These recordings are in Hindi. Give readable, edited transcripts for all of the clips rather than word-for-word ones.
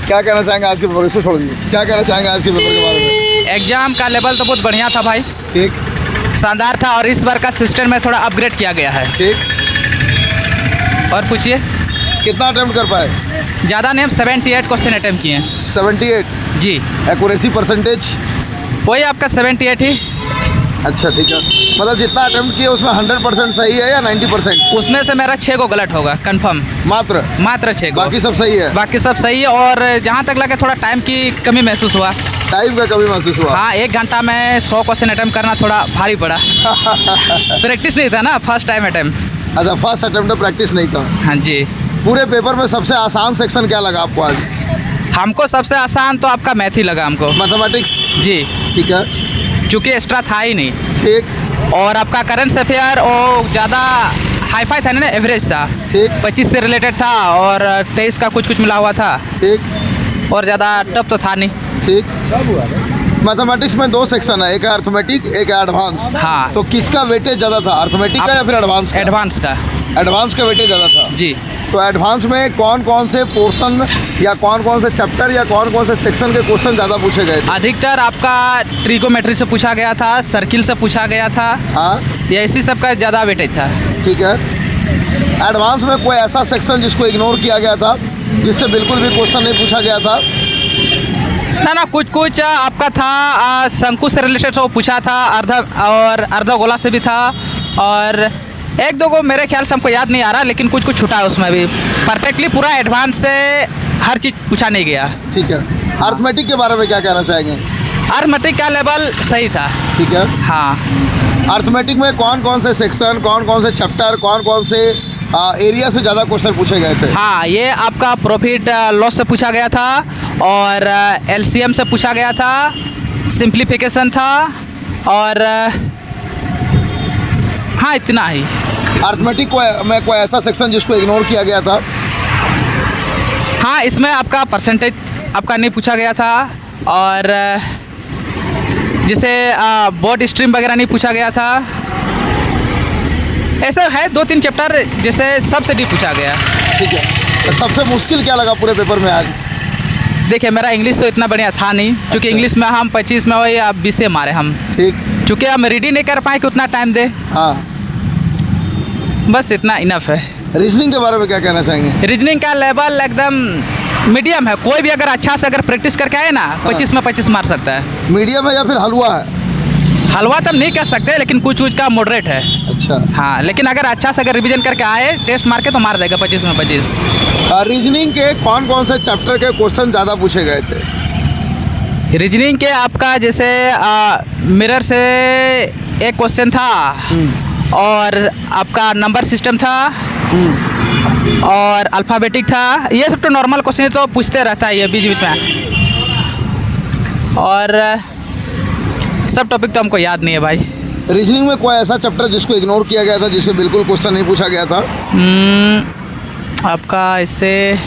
क्या कहना चाहेंगे आज के पेपर, इसको छोड़ दीजिए, क्या कहना चाहेंगे आज के पेपर के बारे में? एग्ज़ाम का लेवल तो बहुत बढ़िया था भाई, ठीक, शानदार था। और इस बार का सिस्टम में थोड़ा अपग्रेड किया गया है। ठीक, और पूछिए। कितना अटेम्प्ट कर पाए? ज़्यादा नहीं, हम 78 क्वेश्चन अटैम्प्ट किए हैं। 78? जी, एक्यूरेसी परसेंटेज? वही आपका 78 ही। अच्छा ठीक है, मतलब जितना अटेम्प्ट किया उसमें 100% सही है या 90%? उसमें से मेरा 6 को गलत होगा कंफर्म, मात्र 6 को। बाकी सब सही है? बाकी सब सही है। और जहाँ तक लगे थोड़ा टाइम की कमी महसूस हुआ। टाइम का कमी महसूस हुआ? हाँ, 1 घंटा में 100 क्वेश्चन अटैम्प्ट करना थोड़ा भारी पड़ा। प्रैक्टिस नहीं था ना, फर्स्ट टाइम अटैम्प्ट। अच्छा, फर्स्ट अटेम्प्ट में प्रैक्टिस नहीं था। हाँ जी। पूरे पेपर में सबसे आसान सेक्शन क्या लगा आपको आज? हमको सबसे आसान तो आपका मैथ ही लगा हमको। मैथमेटिक्स? जी, ठीक है, चूँकि एक्स्ट्रा था ही नहीं। ठीक। और आपका करंट अफेयर वो ज़्यादा हाईफाई था ना, एवरेज था। ठीक। 25 से रिलेटेड था और 23 का कुछ मिला हुआ था। ठीक। और ज़्यादा टफ तो था नहीं। ठीक। मैथमेटिक्स में 2 सेक्शन है, एक है अर्थमेटिक, एक है एडवांस। हाँ। तो किसका वेटेज ज़्यादा था, अर्थमेटिक का या फिर एडवांस का? एडवांस का। एडवांस का वेटेज ज़्यादा था। जी। तो एडवांस में कौन कौन से पोर्शन या कौन कौन से चैप्टर या कौन कौन से सेक्शन के क्वेश्चन ज़्यादा पूछे गए थे? अधिकतर आपका ट्रिगोमेट्री से पूछा गया था, सर्किल से पूछा गया था। हाँ, या इसी सब का ज़्यादा वेटेज था। ठीक है। एडवांस में कोई ऐसा सेक्शन जिसको इग्नोर किया गया था, जिससे बिल्कुल भी क्वेश्चन नहीं पूछा गया था? ना, कुछ आपका था शंकु से रिलेटेड वो पूछा था, अर्धगोला से भी था। और 1-2 को मेरे ख्याल से हमको याद नहीं आ रहा, लेकिन कुछ छूटा है उसमें भी। परफेक्टली पूरा एडवांस से हर चीज़ पूछा नहीं गया। ठीक है। अर्थमेटिक के बारे में क्या कहना चाहेंगे? अर्थमेटिक का लेवल सही था। ठीक है। हाँ। अर्थमेटिक में कौन कौन से सेक्शन, कौन कौन से चैप्टर, कौन कौन से एरिया से ज़्यादा क्वेश्चन पूछे गए थे? हाँ, ये आपका प्रॉफिट लॉस से पूछा गया था, और एलसीएम से पूछा गया था, सिंप्लीफिकेशन था, और हाँ, इतना ही। अर्थमेटिक में कोई ऐसा सेक्शन जिसको इग्नोर किया गया था? हाँ, इसमें आपका परसेंटेज आपका नहीं पूछा गया था, और जैसे बोर्ड स्ट्रीम वगैरह नहीं पूछा गया था। ऐसा है 2-3 चैप्टर जैसे सबसे नहीं पूछा गया। ठीक है। तो सबसे मुश्किल क्या लगा पूरे पेपर में आज? देखिए, मेरा इंग्लिश तो इतना बढ़िया था नहीं, क्योंकि इंग्लिश में हम 25 में वही 20 मारे हम। ठीक। क्योंकि हम रीडिंग नहीं कर पाए कि उतना टाइम दे। हाँ, बस इतना इनफ है। रीजनिंग के बारे में क्या कहना चाहेंगे? रीजनिंग का लेवल एकदम मीडियम है। कोई भी अगर अच्छा से अगर प्रैक्टिस करके आए ना, 25 में 25 मार सकता है। मीडियम है या फिर हलवा है? हलवा तो नहीं कह सकते, लेकिन कुछ का मॉडरेट है। अच्छा। हाँ, लेकिन अगर अच्छा से अगर रिवीजन करके आए, टेस्ट मार के, तो मार देगा 25 में 25। रीजनिंग के कौन कौन से चैप्टर के क्वेश्चन ज़्यादा पूछे गए थे? रीजनिंग के आपका जैसे मिरर से एक क्वेश्चन था, और आपका नंबर सिस्टम था, और अल्फ़ाबेटिक था। ये सब तो नॉर्मल क्वेश्चन तो पूछते रहता है ये बीच बीच में। और सब टॉपिक तो हमको याद नहीं है भाई। रीजनिंग में कोई ऐसा चैप्टर जिसको इग्नोर किया गया था, जिससे बिल्कुल क्वेश्चन नहीं पूछा गया था? आपका इससे,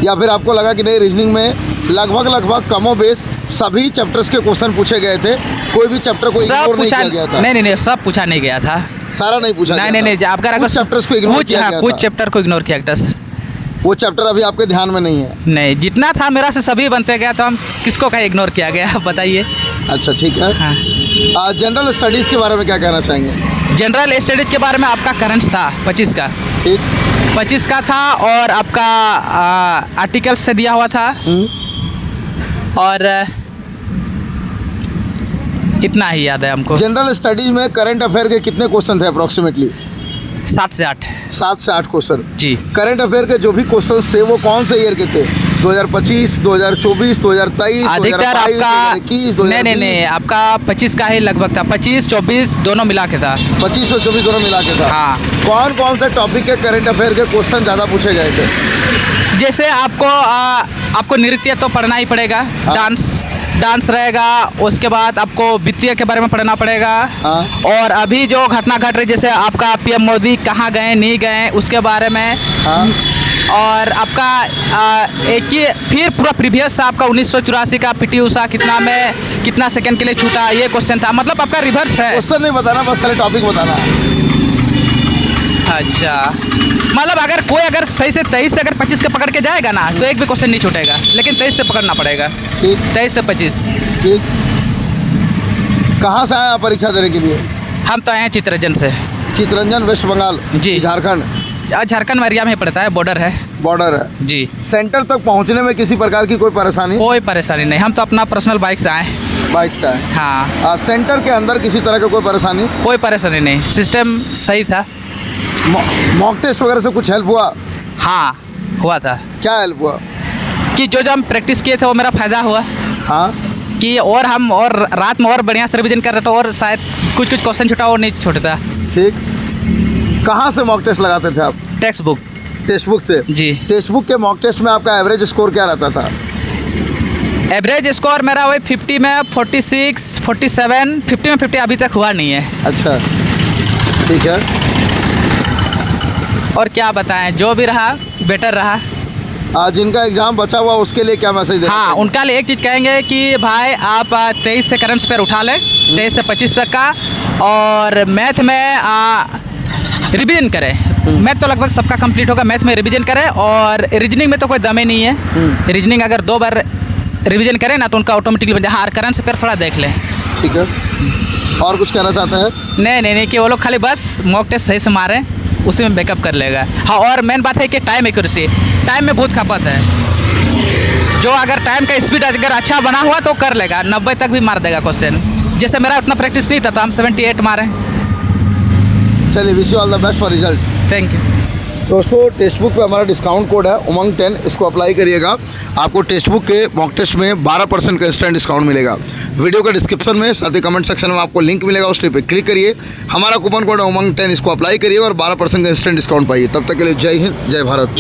या फिर आपको लगा कि नहीं रीजनिंग में लगभग कमो बेस सभी चैप्टर्स के क्वेश्चन पूछे गए थे, कोई भी चैप्टर को इग्नोर नहीं किया गया था? नहीं, सब पूछा नहीं गया था। सारा नहीं पूछा गया? नहीं, आपका कुछ चैप्टर्स को इग्नोर किया गया था? कुछ चैप्टर को इग्नोर किया गया था। वो चैप्टर अभी आपके ध्यान में नहीं है? नहीं, जितना था मेरा से सभी बनते गया, तो हम किसको का इग्नोर किया गया, बताइए। अच्छा, ठीक है। हाँ। जनरल स्टडीज़ के बारे में क्या कहना चाहेंगे? जनरल स्टडीज के बारे में आपका करंट था 25 का। ठीक। 25 का था, और आपका आर्टिकल्स से दिया हुआ था। और इतना ही याद है हमको। जनरल स्टडीज में करंट अफेयर के कितने क्वेश्चन थे अप्रोक्सीमेटली? 7 से 8। 7 से 8 क्वेश्चन। जी। करंट अफेयर के जो भी क्वेश्चन थे वो कौन से ईयर के थे? 2025, 2024, 2023, अधिकतर 2022, आपका 2021, 2020? नहीं, आपका 25 का ही लगभग था। 25-24 दोनों मिला के था। 25 और 24 दोनों मिला के था? हाँ। कौन कौन से टॉपिक के करंट अफेयर के क्वेश्चन ज़्यादा पूछे गए थे? जैसे आपको नृत्य तो पढ़ना ही पड़ेगा। हाँ। डांस रहेगा। उसके बाद आपको वित्तीय के बारे में पढ़ना पड़ेगा। हाँ। और अभी जो घटना घट रही, जैसे आपका पीएम मोदी कहाँ गए नहीं गए, उसके बारे में। हाँ। और आपका एक ही फिर पूरा प्रीवियस था आपका 1984 का पीटी उषा कितना सेकंड के लिए छूटा, ये क्वेश्चन था। मतलब आपका रिवर्स है। क्वेश्चन नहीं बताना, बस खाली टॉपिक बताना। अच्छा। मतलब अगर कोई अगर सही से 23 से अगर 25 के पकड़ के जाएगा ना तो एक भी क्वेश्चन नहीं छूटेगा, लेकिन 23 से पकड़ना पड़ेगा। ठीक 23 से 25। ठीक। कहाँ से आए आप परीक्षा देने के लिए? हम तो आए हैं चित्ररंजन से। चित्ररंजन वेस्ट बंगाल जी। झारखंड। झारखंड एरिया में पड़ता है, बॉर्डर है। बॉर्डर है जी। सेंटर तक पहुंचने में किसी प्रकार की कोई परेशानी? कोई परेशानी नहीं, हम तो अपना पर्सनल बाइक से आए हैं। बाइक से आए। हाँ, सेंटर के अंदर किसी तरह का कोई परेशानी? कोई परेशानी नहीं, सिस्टम सही था। मॉक टेस्ट वगैरह से कुछ हेल्प हुआ? हाँ हुआ था। क्या हेल्प हुआ? कि जो हम प्रैक्टिस किए थे वो मेरा फ़ायदा हुआ। हाँ। कि और हम और रात में और बढ़िया से रिविजन कर रहे तो और शायद कुछ क्वेश्चन छूटा और नहीं छूटता। ठीक। कहाँ से मॉक टेस्ट लगाते थे आप? Text book. टेक्स्ट बुक से? जी। टेक्स्ट बुक के मॉक टेस्ट में आपका एवरेज स्कोर क्या रहता था? एवरेज स्कोर मेरा वही 50 में 46, 47, 50 में 50 अभी तक हुआ नहीं है। अच्छा, ठीक है। और क्या बताएं, जो भी रहा बेटर रहा। जिनका एग्ज़ाम बचा हुआ उसके लिए क्या मैसेज देना हाँ, चाहेंगे? उनका लिए एक चीज़ कहेंगे कि भाई आप 23 से करंट अफेयर उठा लें, 23 से 25 तक का, और मैथ में रिवीजन करें। मैथ तो लगभग सबका कंप्लीट होगा, मैथ में रिवीजन करें, और रीजनिंग में तो कोई दम ही नहीं है। रीजनिंग अगर 2 बार रिवीजन करें ना तो उनका ऑटोमेटिकली बन जाए। हाँ, करंट अफेयर थोड़ा देख लें। ठीक है। और कुछ कहना चाहते हैं? नहीं, कि वो लोग खाली बस मॉक टेस्ट सही से मारें, उसी में बैकअप कर लेगा। हाँ, और मेन बात है कि टाइम एक्यूरेसी, टाइम में बहुत खपत है। जो अगर टाइम का स्पीड अगर अच्छा बना हुआ तो कर लेगा, 90 तक भी मार देगा क्वेश्चन। जैसे मेरा उतना प्रैक्टिस नहीं था तो हम 78 मारे। चलिए, wish you all the best for result. Thank you. दोस्तों, टेक्स्ट बुक पे हमारा डिस्काउंट कोड है उमंग 10, इसको अप्लाई करिएगा। आपको टेक्स्ट बुक के मॉक टेस्ट में 12% का इंस्टेंट डिस्काउंट मिलेगा। वीडियो का डिस्क्रिप्शन में साथ ही कमेंट सेक्शन में आपको लिंक मिलेगा, उस पर क्लिक करिए। हमारा कूपन कोड है उमंग 10, इसको अप्लाई करिए और 12% का इंस्टेंट डिस्काउंट पाइए। तब तक के लिए जय हिंद, जय भारत।